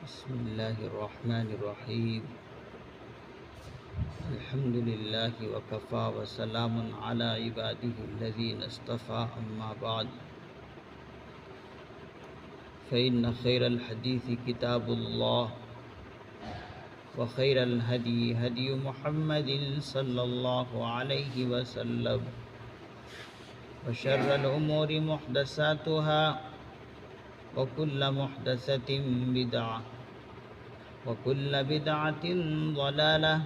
بسم الله الرحمن الرحيم. الحمد لله وكفى وسلام على عباده الذين اصطفى، أما بعد، فإن خير الحديث كتاب الله، وخير الهدي هدي محمد صلى الله عليه وسلم، وشر الأمور محدثاتها، وكل محدثة بدعة، وكل بدعة ضلالة،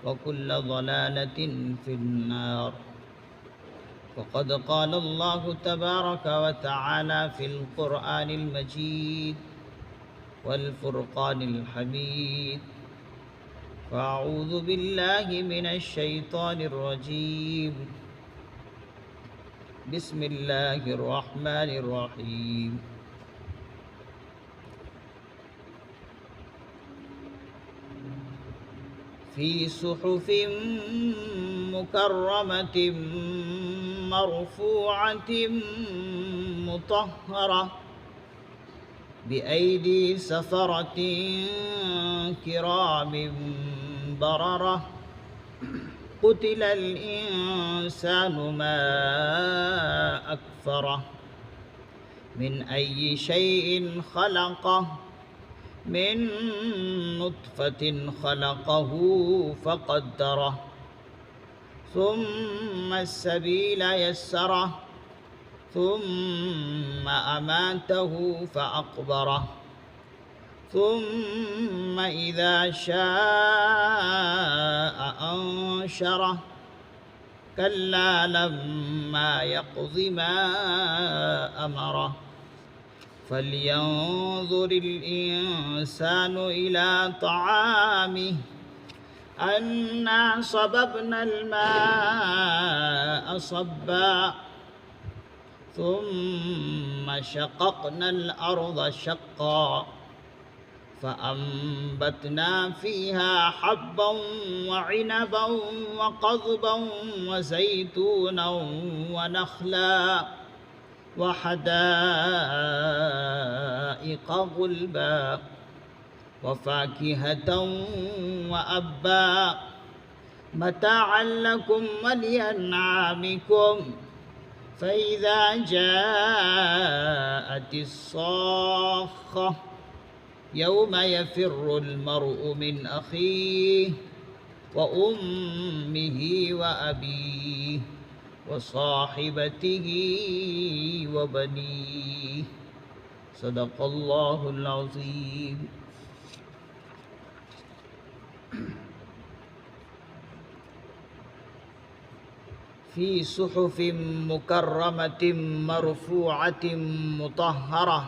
وكل ضلالة في النار. وقد قال الله تبارك وتعالى في القرآن المجيد والفرقان الحميد: فأعوذ بالله من الشيطان الرجيم، بسم الله الرحمن الرحيم. في صحف مكرمة مرفوعة مطهرة بأيدي سفرة كرام بررة. قتل الإنسان ما أكفره، من أي شيء خلقه، من نطفة خلقه فقدره، ثم السبيل يسره، ثم أماته فأقبره، ثم إذا شاء أنشره. كلا لما يقض ما أمره. فلينظر الإنسان إلى طعامه، أنا صببنا الماء صبا، ثم شققنا الأرض شقا، فأنبتنا فيها حبا وعنبا وقضبا وزيتونا ونخلا وحدائق غلبا، وفاكهة وأبا، متاعا لكم ولأنعامكم. فإذا جاءت الصاخة يوم يفر المرء من أخيه وأمه وأبيه وصاحبته وبنيه. صدق الله العظيم. في صحف مكرمة مرفوعة مطهرة.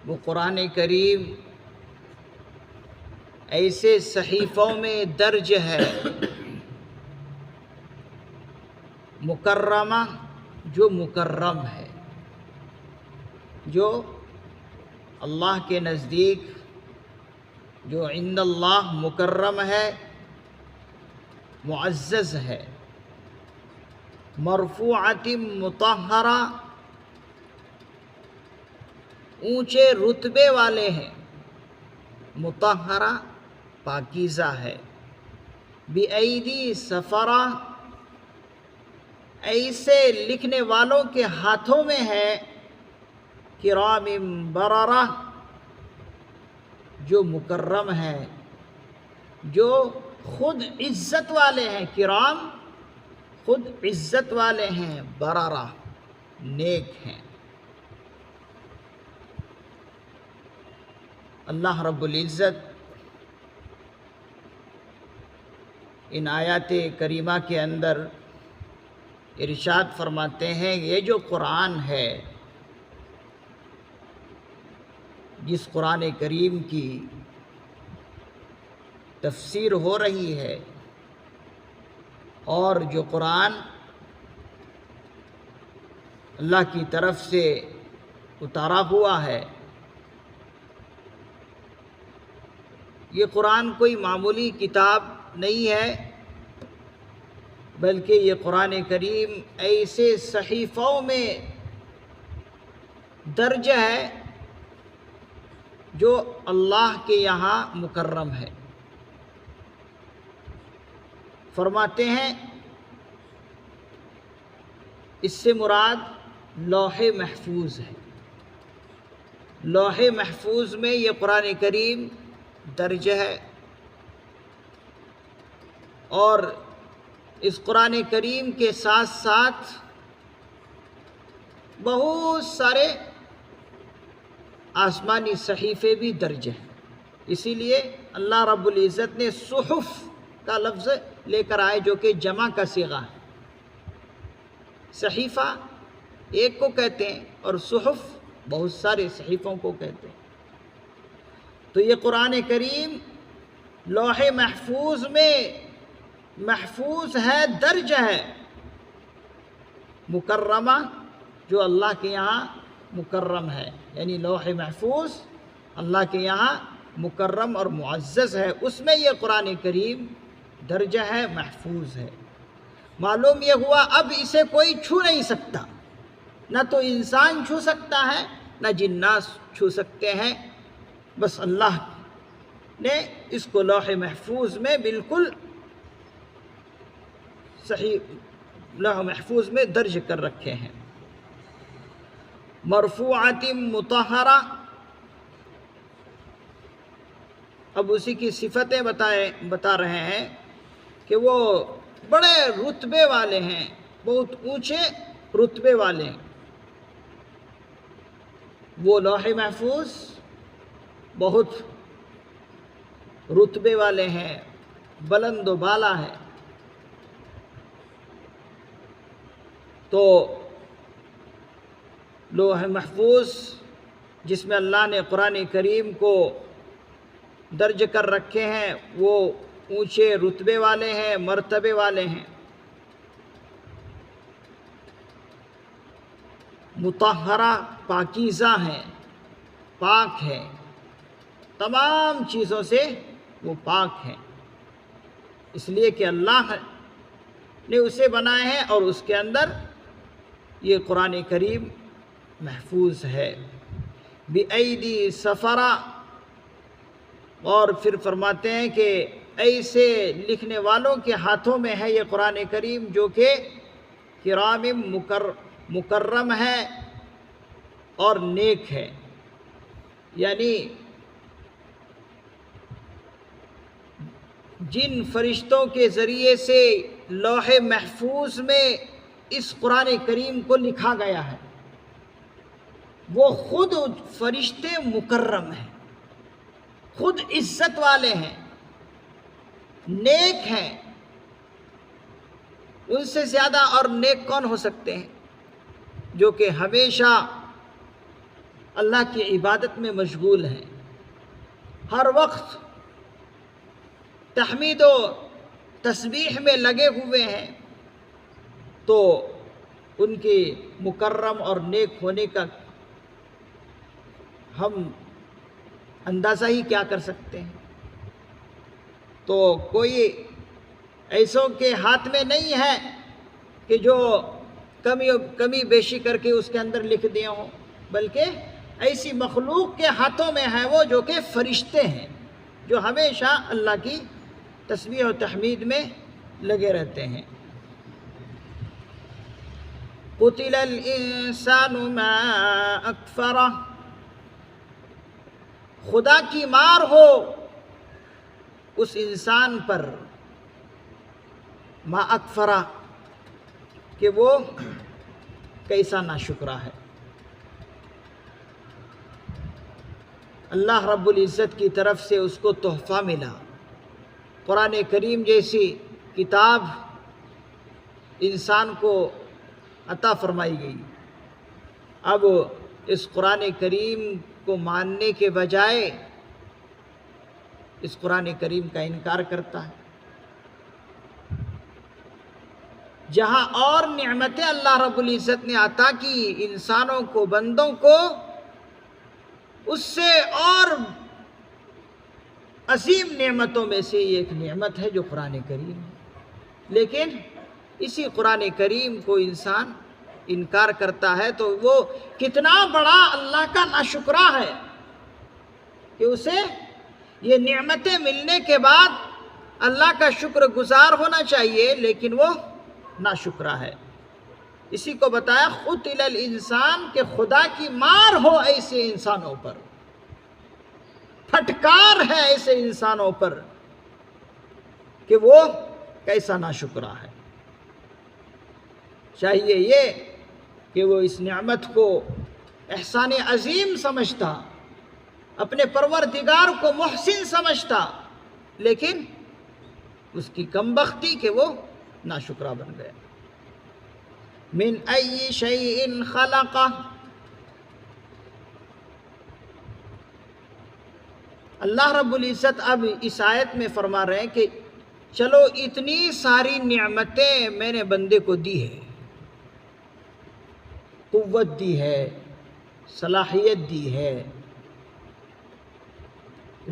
وہ قرآن کریم ایسے صحیفوں میں درج ہے، مکرمہ جو مکرم ہے، جو اللہ کے نزدیک، جو عند اللہ مکرم ہے، معزز ہے. مرفوعۃ مطہرہ، اونچے رتبے والے ہیں. مطہرہ پاکیزہ ہے. بِأَيْدِي سفرہ، ایسے لکھنے والوں کے ہاتھوں میں ہے. کرام بررہ، جو مکرم ہے، جو خود عزت والے ہیں. کرام خود عزت والے ہیں، بررہ نیک ہیں. اللہ رب العزت ان آیات کریمہ کے اندر ارشاد فرماتے ہیں، یہ جو قرآن ہے، جس قرآن کریم کی تفسیر ہو رہی ہے، اور جو قرآن اللہ کی طرف سے اتارا ہوا ہے، یہ قرآن کوئی معمولی کتاب نہیں ہے، بلکہ یہ قرآن کریم ایسے صحیفوں میں درجہ ہے جو اللہ کے یہاں مکرم ہے۔ فرماتے ہیں اس سے مراد لوح محفوظ ہے۔ لوح محفوظ میں یہ قرآن کریم درج ہے، اور اس قرآن کریم کے ساتھ ساتھ بہت سارے آسمانی صحیفے بھی درج ہیں۔ اسی لیے اللہ رب العزت نے صحف کا لفظ لے کر آئے، جو کہ جمع کا صیغہ ہے۔ صحیفہ ایک کو کہتے ہیں اور صحف بہت سارے صحیفوں کو کہتے ہیں۔ تو یہ قرآن کریم لوح محفوظ میں محفوظ ہے، درج ہے، مکرمہ جو اللہ کے یہاں مکرم ہے، یعنی لوح محفوظ اللہ کے یہاں مکرم اور معزز ہے، اس میں یہ قرآن کریم درج ہے، محفوظ ہے۔ معلوم یہ ہوا اب اسے کوئی چھو نہیں سکتا، نہ تو انسان چھو سکتا ہے نہ جنات چھو سکتے ہیں، بس اللہ نے اس کو لوح محفوظ میں بالکل صحیح لوح محفوظ میں درج کر رکھے ہیں۔ مرفوعۃ مطہرہ، اب اسی کی صفتیں بتا رہے ہیں کہ وہ بڑے رتبے والے ہیں، بہت اونچے رتبے والے ہیں۔ وہ لوح محفوظ بہت رتبے والے ہیں، بلند و بالا ہے۔ تو لوح محفوظ جس میں اللہ نے قرآن کریم کو درج کر رکھے ہیں، وہ اونچے رتبے والے ہیں، مرتبے والے ہیں۔ مطہرہ پاکیزہ ہیں، پاک ہیں، تمام چیزوں سے وہ پاک ہیں، اس لیے کہ اللہ نے اسے بنائے ہیں اور اس کے اندر یہ قرآن کریم محفوظ ہے۔ بِأَيْدِي سَفَرَةٍ، اور پھر فرماتے ہیں کہ ایسے لکھنے والوں کے ہاتھوں میں ہے یہ قرآن کریم جو کہ کرام مکرم ہے اور نیک ہے، یعنی جن فرشتوں کے ذریعے سے لوح محفوظ میں اس قرآن کریم کو لکھا گیا ہے، وہ خود فرشتے مکرم ہیں، خود عزت والے ہیں، نیک ہیں۔ ان سے زیادہ اور نیک کون ہو سکتے ہیں، جو کہ ہمیشہ اللہ کی عبادت میں مشغول ہیں، ہر وقت تحمید و تسبیح میں لگے ہوئے ہیں، تو ان کے مکرم اور نیک ہونے کا ہم اندازہ ہی کیا کر سکتے ہیں۔ تو کوئی ایسوں کے ہاتھ میں نہیں ہے کہ جو کمی بیشی کر کے اس کے اندر لکھ دیے ہوں، بلکہ ایسی مخلوق کے ہاتھوں میں ہے وہ جو کہ فرشتے ہیں، جو ہمیشہ اللہ کی تسبیح و تحمید میں لگے رہتے ہیں۔ قتل الانسان ما اکفرہ، خدا کی مار ہو اس انسان پر، ما اکفرہ کہ وہ کیسا ناشکرا ہے۔ اللہ رب العزت کی طرف سے اس کو تحفہ ملا، قرآن کریم جیسی کتاب انسان کو عطا فرمائی گئی، اب اس قرآن کریم کو ماننے کے بجائے اس قرآن کریم کا انکار کرتا ہے۔ جہاں اور نعمتیں اللہ رب العزت نے عطا کی انسانوں کو، بندوں کو، اس سے اور عظیم نعمتوں میں سے ایک نعمت ہے جو قرآن کریم ہے، لیکن اسی قرآن کریم کو انسان انکار کرتا ہے تو وہ کتنا بڑا اللہ کا ناشکرا ہے کہ اسے یہ نعمتیں ملنے کے بعد اللہ کا شکر گزار ہونا چاہیے، لیکن وہ ناشکرا ہے۔ اسی کو بتایا قتل الانسان کہ خدا کی مار ہو ایسے انسانوں پر، پھٹکار ہے ایسے انسانوں پر کہ وہ کیسا ناشکرا ہے۔ چاہیے یہ کہ وہ اس نعمت کو احسان عظیم سمجھتا، اپنے پروردگار کو محسن سمجھتا، لیکن اس کی کمبختی کہ وہ ناشکرا بن گیا۔ من ای شیء خلقہ، اللہ رب العزت اب اس آیت میں فرما رہے ہیں کہ چلو اتنی ساری نعمتیں میں نے بندے کو دی ہے، قوت دی ہے، صلاحیت دی ہے،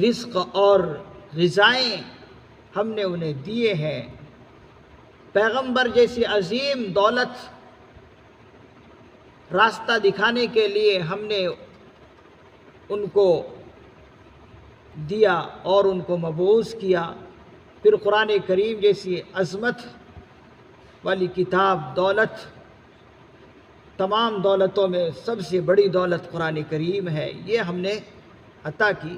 رزق اور غذائیں ہم نے انہیں دیے ہیں، پیغمبر جیسی عظیم دولت راستہ دکھانے کے لیے ہم نے ان کو دیا اور ان کو مبعوث کیا، پھر قرآن کریم جیسی عظمت والی کتاب، دولت، تمام دولتوں میں سب سے بڑی دولت قرآن کریم ہے، یہ ہم نے عطا کی۔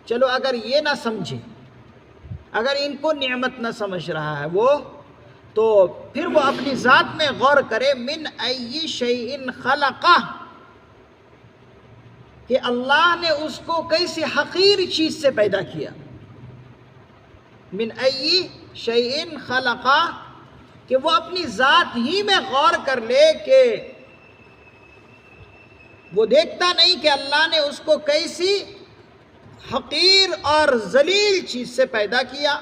چلو اگر یہ نہ سمجھے، اگر ان کو نعمت نہ سمجھ رہا ہے وہ، تو پھر وہ اپنی ذات میں غور کرے، من ای شیء خلقہ، کہ اللہ نے اس کو کیسی حقیر چیز سے پیدا کیا۔ من ای شیء خلقہ، کہ وہ اپنی ذات ہی میں غور کر لے کہ وہ دیکھتا نہیں کہ اللہ نے اس کو کیسی حقیر اور ذلیل چیز سے پیدا کیا۔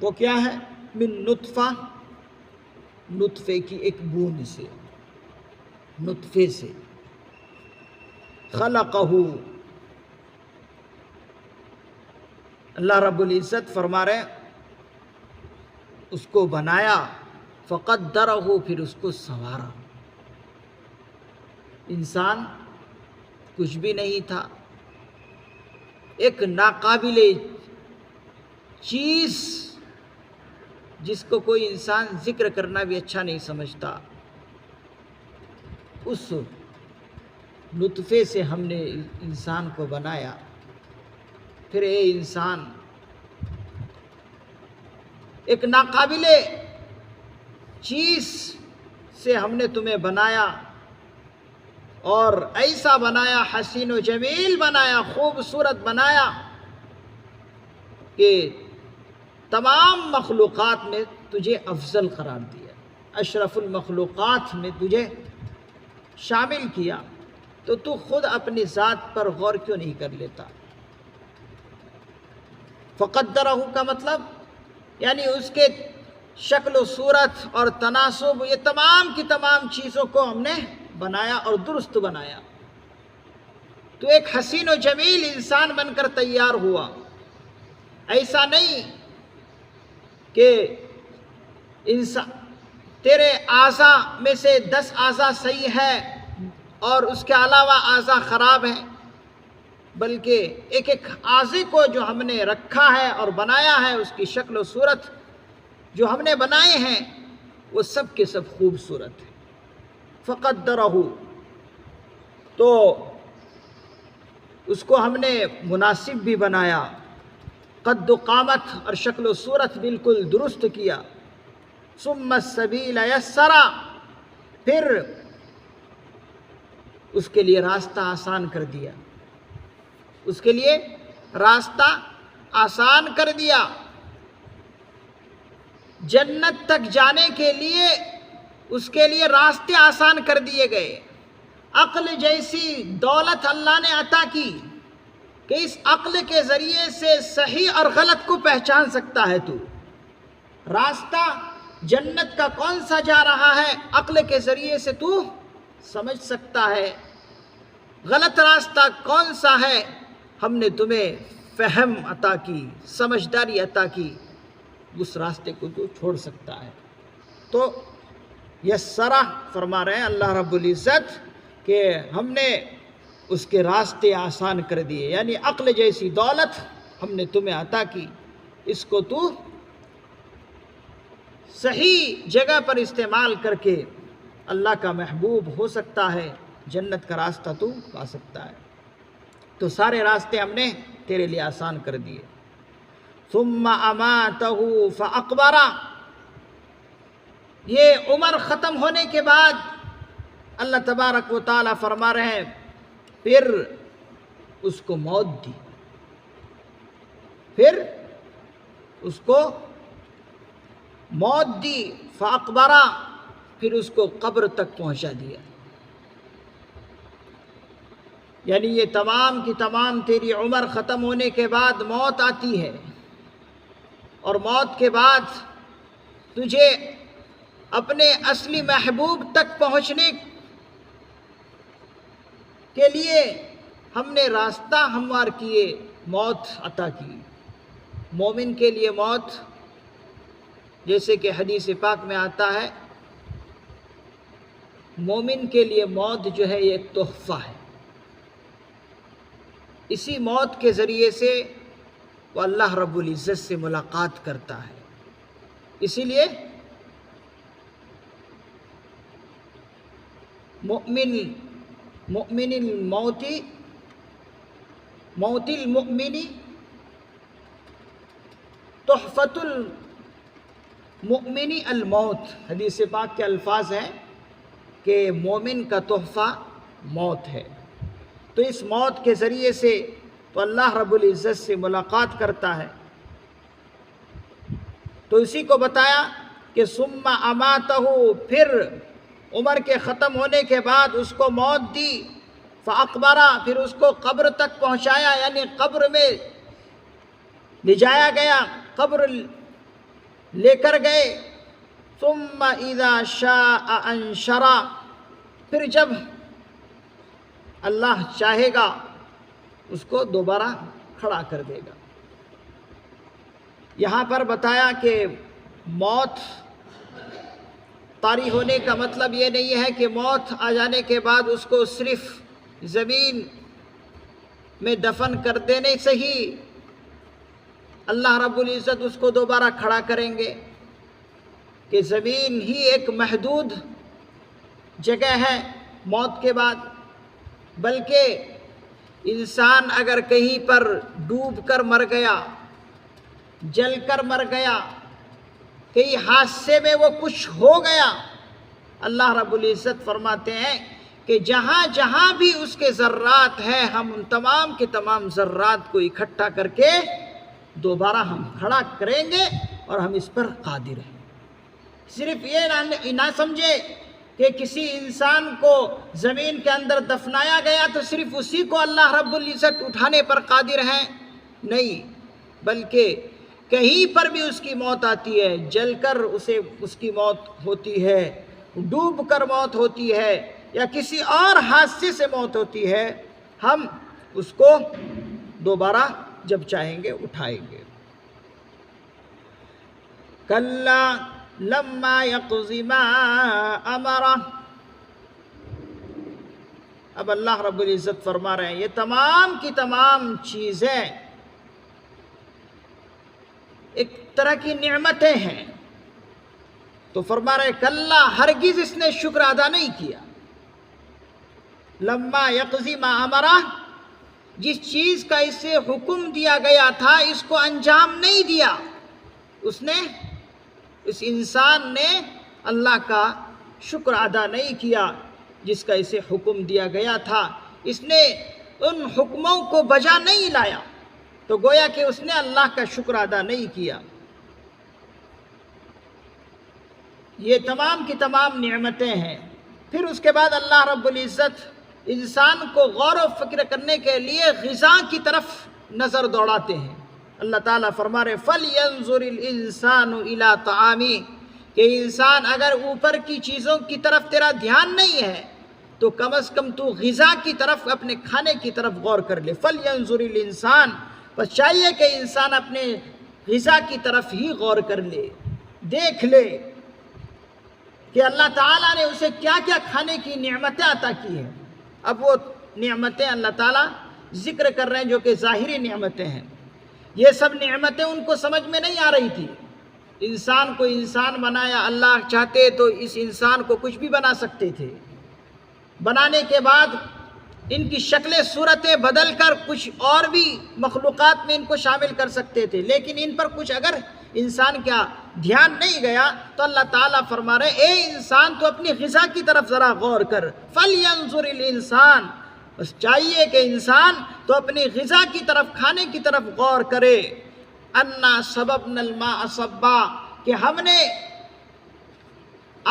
وہ کیا ہے؟ من نطفہ، نطفے کی ایک بوند سے، نطفے سے، خلقہ، اللہ رب العزت فرما رہے اس کو بنایا، فقدرہ، پھر اس کو سنوارا۔ انسان کچھ بھی نہیں تھا، ایک ناقابل چیز جس کو کوئی انسان ذکر کرنا بھی اچھا نہیں سمجھتا، اس نطفے سے ہم نے انسان کو بنایا۔ پھر اے انسان، ایک ناقابل چیز سے ہم نے تمہیں بنایا، اور ایسا بنایا، حسین و جمیل بنایا، خوبصورت بنایا کہ تمام مخلوقات میں تجھے افضل قرار دیا، اشرف المخلوقات میں تجھے شامل کیا۔ تو خود اپنی ذات پر غور کیوں نہیں کر لیتا؟ فقدرہ کا مطلب یعنی اس کے شکل و صورت اور تناسب، یہ تمام کی تمام چیزوں کو ہم نے بنایا اور درست بنایا۔ تو ایک حسین و جمیل انسان بن کر تیار ہوا۔ ایسا نہیں کہ انسان تیرے اعضاء میں سے 10 اعضاء صحیح ہے اور اس کے علاوہ اعضاء خراب ہیں، بلکہ ایک ایک اعضے کو جو ہم نے رکھا ہے اور بنایا ہے، اس کی شکل و صورت جو ہم نے بنائے ہیں وہ سب کے سب خوبصورت ہیں۔ فقدرہ، تو اس کو ہم نے مناسب بھی بنایا، قد و قامت اور شکل و صورت بالکل درست کیا۔ ثم السبیل یسرا، پھر اس کے لیے راستہ آسان کر دیا، اس کے لیے راستہ آسان کر دیا۔ جنت تک جانے کے لیے اس کے لیے راستے آسان کر دیے گئے۔ عقل جیسی دولت اللہ نے عطا کی کہ اس عقل کے ذریعے سے صحیح اور غلط کو پہچان سکتا ہے تو۔ راستہ جنت کا کون سا جا رہا ہے، عقل کے ذریعے سے تو سمجھ سکتا ہے۔ غلط راستہ کون سا ہے، ہم نے تمہیں فہم عطا کی، سمجھداری عطا کی، اس راستے کو تو چھوڑ سکتا ہے۔ تو یسرہ فرما رہے ہیں اللہ رب العزت کہ ہم نے اس کے راستے آسان کر دیے، یعنی عقل جیسی دولت ہم نے تمہیں عطا کی، اس کو تو صحیح جگہ پر استعمال کر کے اللہ کا محبوب ہو سکتا ہے، جنت کا راستہ تو پا سکتا ہے۔ تو سارے راستے ہم نے تیرے لیے آسان کر دیے۔ ثم اماتہ فاقبرہ، یہ عمر ختم ہونے کے بعد اللہ تبارک و تعالیٰ فرما رہے ہیں پھر اس کو موت دی، پھر اس کو موت دی، فاقبرہ، پھر اس کو قبر تک پہنچا دیا۔ یعنی یہ تمام کی تمام تیری عمر ختم ہونے کے بعد موت آتی ہے، اور موت کے بعد تجھے اپنے اصلی محبوب تک پہنچنے کے لیے ہم نے راستہ ہموار کیے، موت عطا کی۔ مومن کے لیے موت، جیسے کہ حدیث پاک میں آتا ہے، مومن کے لیے موت جو ہے یہ ایک تحفہ ہے۔ اسی موت کے ذریعے سے وہ اللہ رب العزت سے ملاقات کرتا ہے۔ اسی لیے موت المؤمن تحفۃ المؤمن الموت، حدیث پاک کے الفاظ ہیں کہ مومن کا تحفہ موت ہے۔ تو اس موت کے ذریعے سے تو اللہ رب العزت سے ملاقات کرتا ہے۔ تو اسی کو بتایا کہ ثم اماتہ، پھر عمر کے ختم ہونے کے بعد اس کو موت دی، فاقبرہ، پھر اس کو قبر تک پہنچایا، یعنی قبر میں لے جایا گیا، قبر لے کر گئے۔ ثم اذا شاء انشرہ، پھر جب اللہ چاہے گا اس کو دوبارہ کھڑا کر دے گا۔ یہاں پر بتایا کہ موت طاری ہونے کا مطلب یہ نہیں ہے کہ موت آ جانے کے بعد اس کو صرف زمین میں دفن کر دینے سے ہی اللہ رب العزت اس کو دوبارہ کھڑا کریں گے، کہ زمین ہی ایک محدود جگہ ہے موت کے بعد، بلکہ انسان اگر کہیں پر ڈوب کر مر گیا، جل کر مر گیا، کہیں حادثے میں وہ کچھ ہو گیا، اللہ رب العزت فرماتے ہیں کہ جہاں جہاں بھی اس کے ذرات ہیں، ہم ان تمام کے تمام ذرات کو اکٹھا کر کے دوبارہ ہم کھڑا کریں گے، اور ہم اس پر قادر ہیں۔ صرف یہ نہ سمجھے کہ کسی انسان کو زمین کے اندر دفنایا گیا تو صرف اسی کو اللہ رب العزت اٹھانے پر قادر ہیں، نہیں، بلکہ کہیں پر بھی اس کی موت آتی ہے، جل کر اس کی موت ہوتی ہے، ڈوب کر موت ہوتی ہے، یا کسی اور حادثے سے موت ہوتی ہے، ہم اس کو دوبارہ جب چاہیں گے اٹھائیں گے۔ کلا لما یقض ما امرہ، اب اللہ رب العزت فرما رہے ہیں یہ تمام کی تمام چیزیں ایک طرح کی نعمتیں ہیں، تو فرما رہے کلا، ہرگز اس نے شکر ادا نہیں کیا۔ لما یقضی ما امرہ، جس چیز کا اسے حکم دیا گیا تھا اس کو انجام نہیں دیا، اس انسان نے اللہ کا شکر ادا نہیں کیا جس کا اسے حکم دیا گیا تھا، اس نے ان حکموں کو بجا نہیں لایا، تو گویا کہ اس نے اللہ کا شکر ادا نہیں کیا۔ یہ تمام کی تمام نعمتیں ہیں۔ پھر اس کے بعد اللہ رب العزت انسان کو غور و فکر کرنے کے لیے غذا کی طرف نظر دوڑاتے ہیں۔ اللہ تعالیٰ فرما رہے فَلْيَنظُرِ الْإِنسَانُ إِلَىٰ طَعَامِهِ، کہ انسان اگر اوپر کی چیزوں کی طرف تیرا دھیان نہیں ہے تو کم از کم تو غذا کی طرف، اپنے کھانے کی طرف غور کر لے۔ فَلْيَنظُرِ الْإِنسَانُ، بس چاہیے کہ انسان اپنے غذا کی طرف ہی غور کر لے، دیکھ لے کہ اللہ تعالیٰ نے اسے کیا کیا کھانے کی نعمتیں عطا کی ہیں۔ اب وہ نعمتیں اللہ تعالیٰ ذکر کر رہے ہیں جو کہ ظاہری نعمتیں ہیں۔ یہ سب نعمتیں ان کو سمجھ میں نہیں آ رہی تھی۔ انسان کو انسان بنایا، اللہ چاہتے تو اس انسان کو کچھ بھی بنا سکتے تھے۔ بنانے کے بعد ان کی شکلیں صورتیں بدل کر کچھ اور بھی مخلوقات میں ان کو شامل کر سکتے تھے، لیکن ان پر کچھ اگر انسان کا دھیان نہیں گیا تو اللہ تعالیٰ فرما رہے اے انسان تو اپنی غذا کی طرف ذرا غور کر، فَلْيَنظُرِ الْإِنسان، بس چاہیے کہ انسان تو اپنی غذا کی طرف، کھانے کی طرف غور کرے۔ اَنَّا صَبَبْنَا الْمَاءَ صَبًّا، کہ ہم نے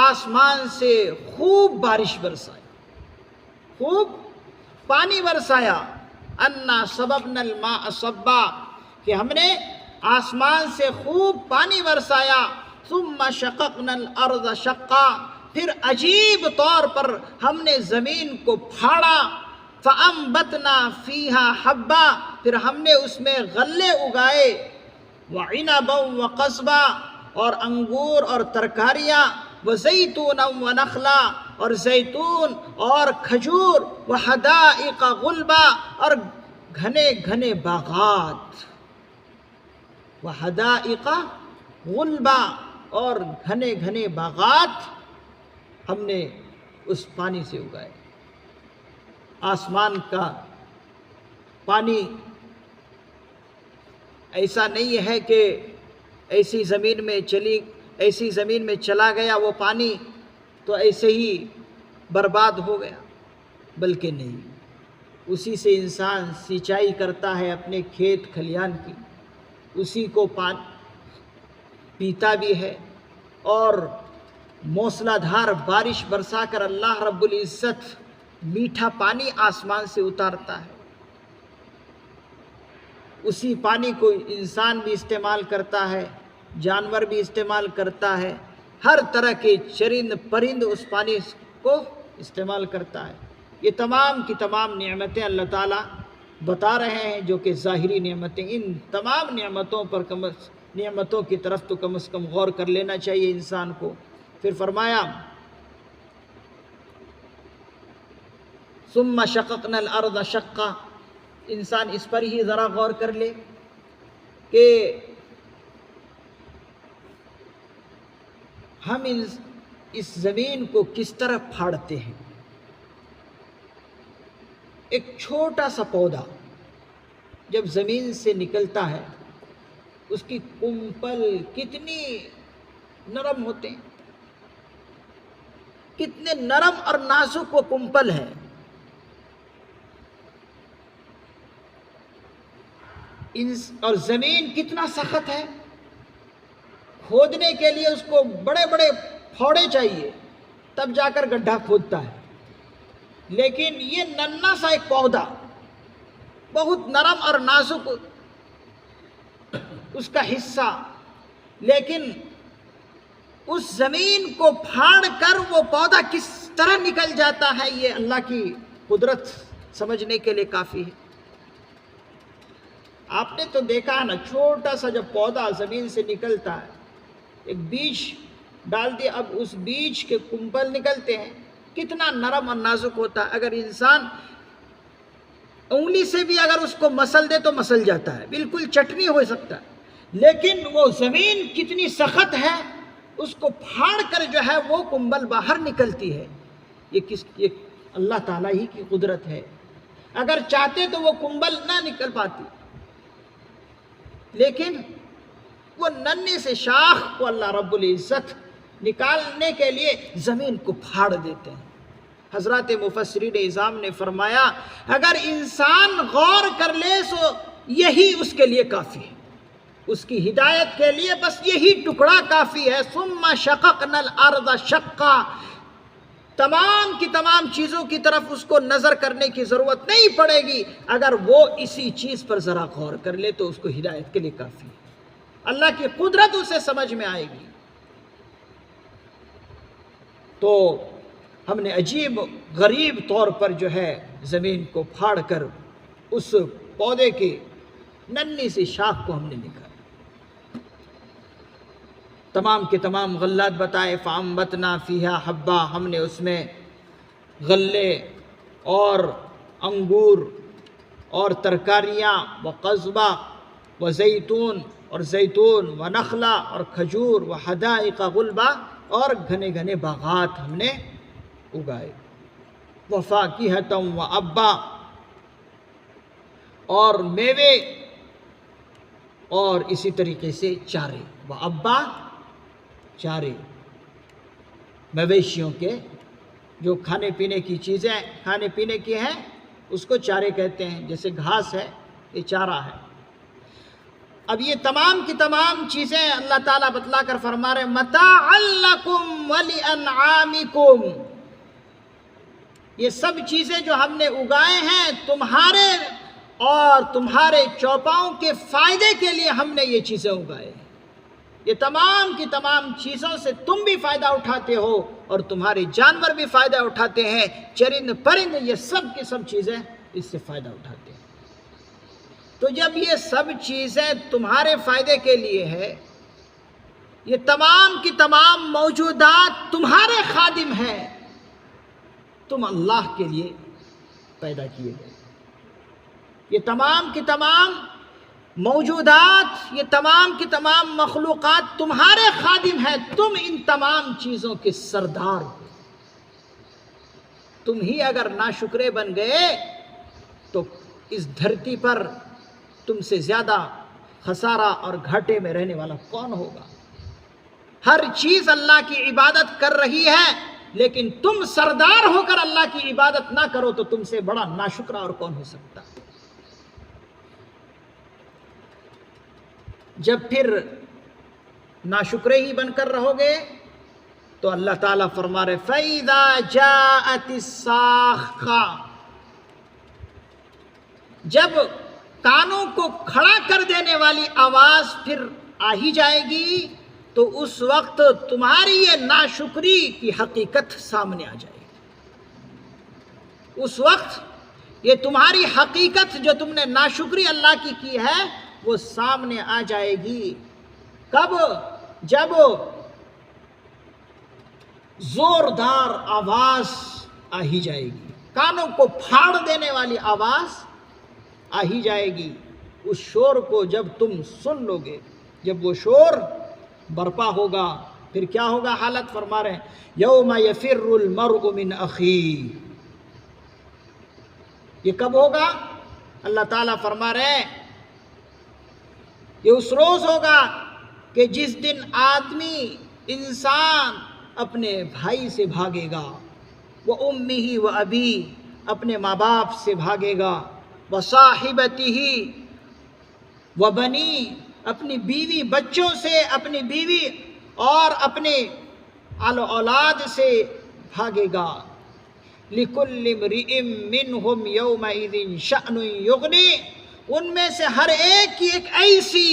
آسمان سے خوب بارش برسائی، خوب پانی برسایا۔ اَنَّا صَبَبْنَا الْمَاءَ صَبًّا، کہ ہم نے آسمان سے خوب پانی برسایا۔ ثُمَّ شَقَقْنَا الْأَرْضَ شَقًّا، پھر عجیب طور پر ہم نے زمین کو پھاڑا۔ فَأَنبَتْنَا فِيهَا حَبًّا، پھر ہم نے اس میں غلے اگائے۔ وَعِنَبًا وَقَضْبًا، اور انگور اور ترکاریاں۔ وَزَيْتُونًا وَنَخْلًا، اور زیتون اور کھجور۔ وَحَدَائِقَ غُلْبًا، اور گھنے گھنے باغات۔ وَحَدَائِقَ غُلْبًا، اور گھنے گھنے باغات ہم نے اس پانی سے اگائے۔ آسمان کا پانی ایسا نہیں ہے کہ ایسی زمین میں چلا گیا وہ پانی تو ایسے ہی برباد ہو گیا، بلکہ نہیں، اسی سے انسان سینچائی کرتا ہے اپنے کھیت کھلیان کی، اسی کو پیتا بھی ہے، اور موسلا دھار بارش برسا کر اللہ رب العزت میٹھا پانی آسمان سے اتارتا ہے۔ اسی پانی کو انسان بھی استعمال کرتا ہے، جانور بھی استعمال کرتا ہے، ہر طرح کے چرند پرند اس پانی کو استعمال کرتا ہے۔ یہ تمام کی تمام نعمتیں اللہ تعالیٰ بتا رہے ہیں جو کہ ظاہری نعمتیں۔ ان تمام نعمتوں کی طرف تو کم از کم غور کر لینا چاہیے انسان کو۔ پھر فرمایا ثم شققنا الارض شقا، انسان اس پر ہی ذرا غور کر لے کہ ہم اس زمین کو کس طرح پھاڑتے ہیں۔ ایک چھوٹا سا پودا جب زمین سے نکلتا ہے اس کی کمپل کتنی نرم ہوتے ہیں، کتنے نرم اور نازک وہ کمپل ہیں۔ اور زمین کتنا سخت ہے، کھودنے کے لیے اس کو بڑے بڑے پھوڑے چاہیے تب جا کر گڈھا کھودتا ہے، لیکن یہ ننھا سا ایک پودا بہت نرم اور نازک اس کا حصہ، لیکن اس زمین کو پھاڑ کر وہ پودا کس طرح نکل جاتا ہے، یہ اللہ کی قدرت سمجھنے کے لیے کافی ہے۔ آپ نے تو دیکھا ہے نا، چھوٹا سا جب پودا زمین سے نکلتا ہے، ایک بیج ڈال دیا، اب اس بیج کے کمپل نکلتے ہیں، کتنا نرم اور نازک ہوتا ہے۔ اگر انسان انگلی سے بھی اگر اس کو مسل دے تو مسل جاتا ہے، بالکل چٹنی ہو سکتا ہے، لیکن وہ زمین کتنی سخت ہے، اس کو پھاڑ کر جو ہے وہ کمبل باہر نکلتی ہے۔ یہ اللہ تعالیٰ ہی کی قدرت ہے۔ اگر چاہتے تو وہ کمبل نہ نکل پاتی، لیکن وہ ننھے سے شاخ کو اللہ رب العزت نکالنے کے لیے زمین کو پھاڑ دیتے ہیں۔ حضرات مفسرین اعظام نے فرمایا اگر انسان غور کر لے تو یہی اس کے لیے کافی ہے، اس کی ہدایت کے لیے بس یہی ٹکڑا کافی ہے۔ ثم شققنا الارض شقا، تمام کی تمام چیزوں کی طرف اس کو نظر کرنے کی ضرورت نہیں پڑے گی، اگر وہ اسی چیز پر ذرا غور کر لے تو اس کو ہدایت کے لیے کافی ہے، اللہ کی قدرت اسے سمجھ میں آئے گی۔ تو ہم نے عجیب غریب طور پر جو ہے زمین کو پھاڑ کر اس پودے کے ننھی سی شاخ کو ہم نے نکالا۔ تمام کے تمام غلات بتائے. فَأَنبَتْنَا فِيهَا حَبًّا، ہم نے اس میں غلے اور انگور اور ترکاریاں، وقضبہ وزیتون اور زیتون، ونخلا اور کھجور، وحدائق غلبہ اور گھنے گھنے باغات ہم نے اگائے. وفاکہۃ وابا، اور میوے اور اسی طریقے سے چارے. وابا چارے، مویشیوں کے جو کھانے پینے کی چیزیں کھانے پینے کی ہیں اس کو چارے کہتے ہیں. جیسے گھاس ہے یہ چارہ ہے. اب یہ تمام کی تمام چیزیں اللہ تعالیٰ بتلا کر فرما رہے متاعا لکم ولانعامکم، یہ سب چیزیں جو ہم نے اگائے ہیں تمہارے اور تمہارے چوپاؤں کے فائدے کے لیے ہم نے یہ چیزیں اگائے ہیں. یہ تمام کی تمام چیزوں سے تم بھی فائدہ اٹھاتے ہو اور تمہارے جانور بھی فائدہ اٹھاتے ہیں، چرند پرند یہ سب کی سب چیزیں اس سے فائدہ اٹھاتے ہیں. تو جب یہ سب چیزیں تمہارے فائدے کے لیے ہے، یہ تمام کی تمام موجودات تمہارے خادم ہیں، تم اللہ کے لیے پیدا کیے گئے. یہ تمام کی تمام موجودات، یہ تمام کی تمام مخلوقات تمہارے خادم ہیں، تم ان تمام چیزوں کے سردار ہو. تم ہی اگر ناشکرے بن گئے تو اس دھرتی پر تم سے زیادہ خسارہ اور گھاٹے میں رہنے والا کون ہوگا؟ ہر چیز اللہ کی عبادت کر رہی ہے، لیکن تم سردار ہو کر اللہ کی عبادت نہ کرو تو تم سے بڑا ناشکرا اور کون ہو سکتا؟ جب پھر ناشکرے ہی بن کر رہو گے تو اللہ تعالیٰ فرما رہے فَإِذَا جَاءَتِ الصَّاخَّةُ، جب کانوں کو کھڑا کر دینے والی آواز پھر آ ہی جائے گی تو اس وقت تمہاری یہ ناشکری کی حقیقت سامنے آ جائے گی. اس وقت یہ تمہاری حقیقت جو تم نے ناشکری اللہ کی ہے وہ سامنے آ جائے گی. کب؟ جب زوردار آواز آ ہی جائے گی، کانوں کو پھاڑ دینے والی آواز آ ہی جائے گی. اس شور کو جب تم سن لو گے، جب وہ شور برپا ہوگا پھر کیا ہوگا حالت؟ فرما رہے ہیں یوم یفر المرء من اخیہ. یہ کب ہوگا؟ اللہ تعالیٰ فرما رہے ہیں یہ اس روز ہوگا کہ جس دن آدمی انسان اپنے بھائی سے بھاگے گا، وَأُمِّهِ وَأَبِيهِ اپنے ماں باپ سے بھاگے گا، وَصَاحِبَتِهِ وَبَنِيهِ اپنی بیوی بچوں سے، اپنی بیوی اور اپنے اولاد سے بھاگے گا. لِكُلِّ امْرِئٍ مِّنْهُمْ يَوْمَئِذٍ شَأْنٌ يُغْنِيهِ ان میں سے ہر ایک کی ایک ایسی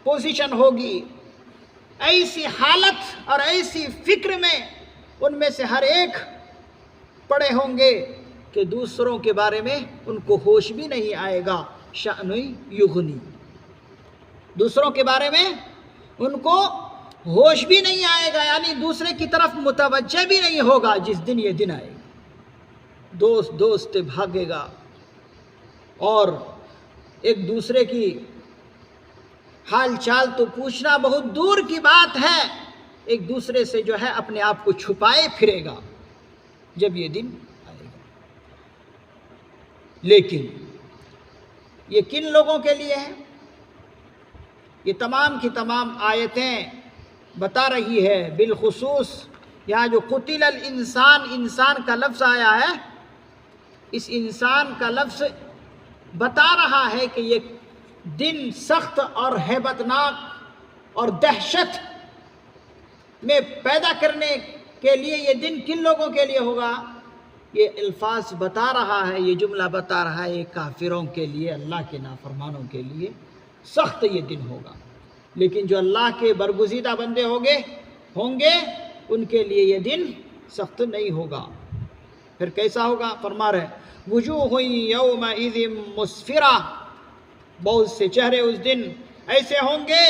پوزیشن ہوگی، ایسی حالت اور ایسی فکر میں ان میں سے ہر ایک پڑے ہوں گے کہ دوسروں کے بارے میں ان کو ہوش بھی نہیں آئے گا. شأن یغنی، دوسروں کے بارے میں ان کو ہوش بھی نہیں آئے گا، یعنی دوسرے کی طرف متوجہ بھی نہیں ہوگا جس دن یہ دن آئے گا. دوست بھاگے گا اور ایک دوسرے کی حال چال تو پوچھنا بہت دور کی بات ہے، ایک دوسرے سے جو ہے اپنے آپ کو چھپائے پھرے گا جب یہ دن آئے گا. لیکن یہ کن لوگوں کے لیے ہے؟ یہ تمام کی تمام آیتیں بتا رہی ہے. بالخصوص یہاں جو قتل الانسان، انسان کا لفظ آیا ہے، اس انسان کا لفظ بتا رہا ہے کہ یہ دن سخت اور ہیبت ناک اور دہشت میں پیدا کرنے کے لیے یہ دن کن لوگوں کے لیے ہوگا؟ یہ الفاظ بتا رہا ہے، یہ جملہ بتا رہا ہے، یہ کافروں کے لیے، اللہ کے نافرمانوں کے لیے سخت یہ دن ہوگا. لیکن جو اللہ کے برگزیدہ بندے ہوں گے ان کے لیے یہ دن سخت نہیں ہوگا. پھر کیسا ہوگا؟ فرما رہے وجوہ یومئذ مسفرہ، بہت سے چہرے اس دن ایسے ہوں گے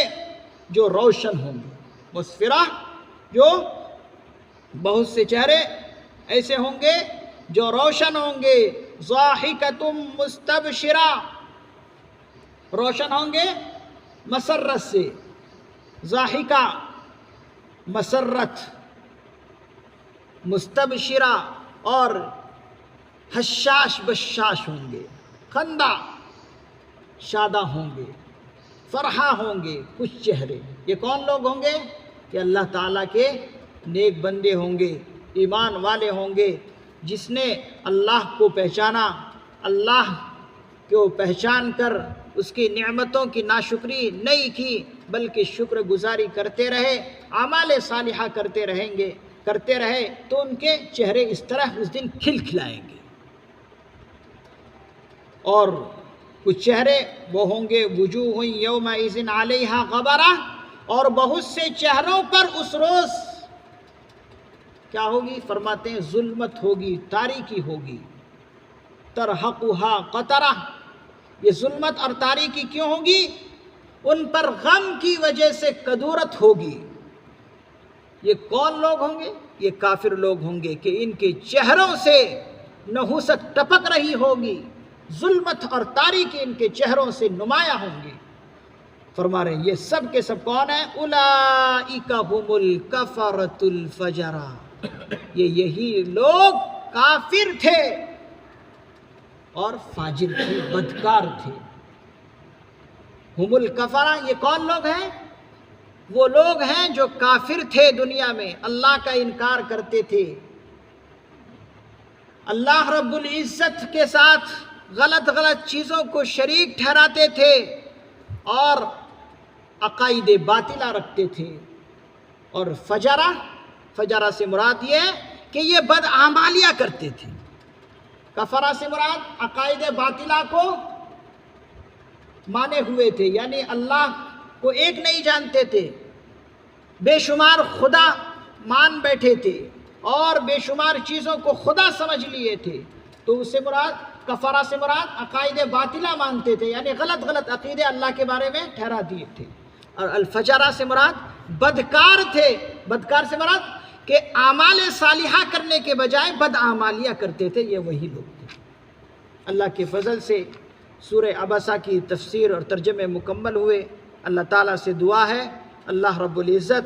جو روشن ہوں گے، مسفرہ جو بہت سے چہرے ایسے ہوں گے جو روشن ہوں گے، ضاحکۃ مستبشرہ، روشن ہوں گے مسرت سے، ضاحکہ مسرت، مستبشرہ اور حشاش بشاش ہوں گے، خندہ شادہ ہوں گے، فرحہ ہوں گے کچھ چہرے۔ یہ کون لوگ ہوں گے؟ کہ اللہ تعالیٰ کے نیک بندے ہوں گے، ایمان والے ہوں گے، جس نے اللہ کو پہچانا، اللہ کو پہچان کر اس کی نعمتوں کی ناشکری نہیں کی بلکہ شکر گزاری کرتے رہے، اعمال صالحہ کرتے رہے تو ان کے چہرے اس طرح اس دن کھل کھلائیں گے۔ اور کچھ چہرے وہ ہوں گے وجوہ یومئذ علیہا غبرہ، اور بہت سے چہروں پر اس روز کیا ہوگی؟ فرماتے ہیں ظلمت ہوگی، تاریکی ہوگی، ترہقھا قطرہ۔ یہ ظلمت اور تاریکی کیوں ہوگی؟ ان پر غم کی وجہ سے کدورت ہوگی۔ یہ کون لوگ ہوں گے؟ یہ کافر لوگ ہوں گے کہ ان کے چہروں سے نحوست ٹپک رہی ہوگی، ظلمت اور تاریکی ان کے چہروں سے نمایاں ہوں گی۔ فرما رہے ہیں یہ سب کے سب کون ہیں؟ اولئک هم الکفرۃ الفجرہ، یہی لوگ کافر تھے اور فاجر تھے، بدکار تھے۔ ہم الکفرہ، یہ کون لوگ ہیں؟ وہ لوگ ہیں جو کافر تھے، دنیا میں اللہ کا انکار کرتے تھے، اللہ رب العزت کے ساتھ غلط چیزوں کو شریک ٹھہراتے تھے اور عقائد باطلہ رکھتے تھے۔ اور فجرہ سے مراد یہ ہے کہ یہ بدعمالیاں کرتے تھے۔ کفرہ سے مراد عقائد باطلہ کو مانے ہوئے تھے، یعنی اللہ کو ایک نہیں جانتے تھے، بے شمار خدا مان بیٹھے تھے اور بے شمار چیزوں کو خدا سمجھ لیے تھے۔ تو اس سے مراد کفرہ سے مراد عقائد باطلہ مانتے تھے، یعنی غلط عقیدے اللہ کے بارے میں ٹھہرا دیے تھے۔ اور الفجرہ سے مراد بدکار تھے، بدکار سے مراد کہ اعمال صالحہ کرنے کے بجائے بدعمالیاں کرتے تھے، یہ وہی لوگ تھے۔ اللہ کے فضل سے سورہ عبسہ کی تفسیر اور ترجمے مکمل ہوئے۔ اللہ تعالیٰ سے دعا ہے اللہ رب العزت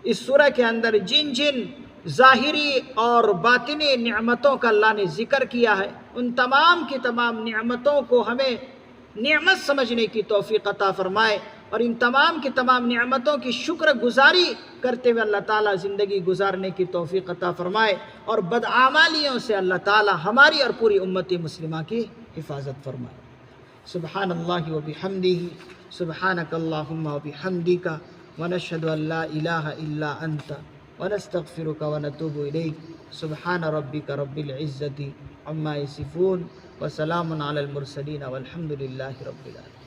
اس سورہ کے اندر جن ظاہری اور باطنی نعمتوں کا اللہ نے ذکر کیا ہے، ان تمام کی تمام نعمتوں کو ہمیں نعمت سمجھنے کی توفیق عطا فرمائے، اور ان تمام کی تمام نعمتوں کی شکر گزاری کرتے ہوئے اللہ تعالیٰ زندگی گزارنے کی توفیق عطا فرمائے، اور بدعمالیوں سے اللہ تعالیٰ ہماری اور پوری امت مسلمہ کی حفاظت فرمائے۔ سبحان اللہ و بحمدہ، سبحانک اللہم و بحمدک، ونشہد ان لا الہ الا انت، ونستغفرک ونتوب الیک۔ سبحان ربک رب العزت عما یصفون، وسلام علی المرسلین، والحمد للہ رب العالمین۔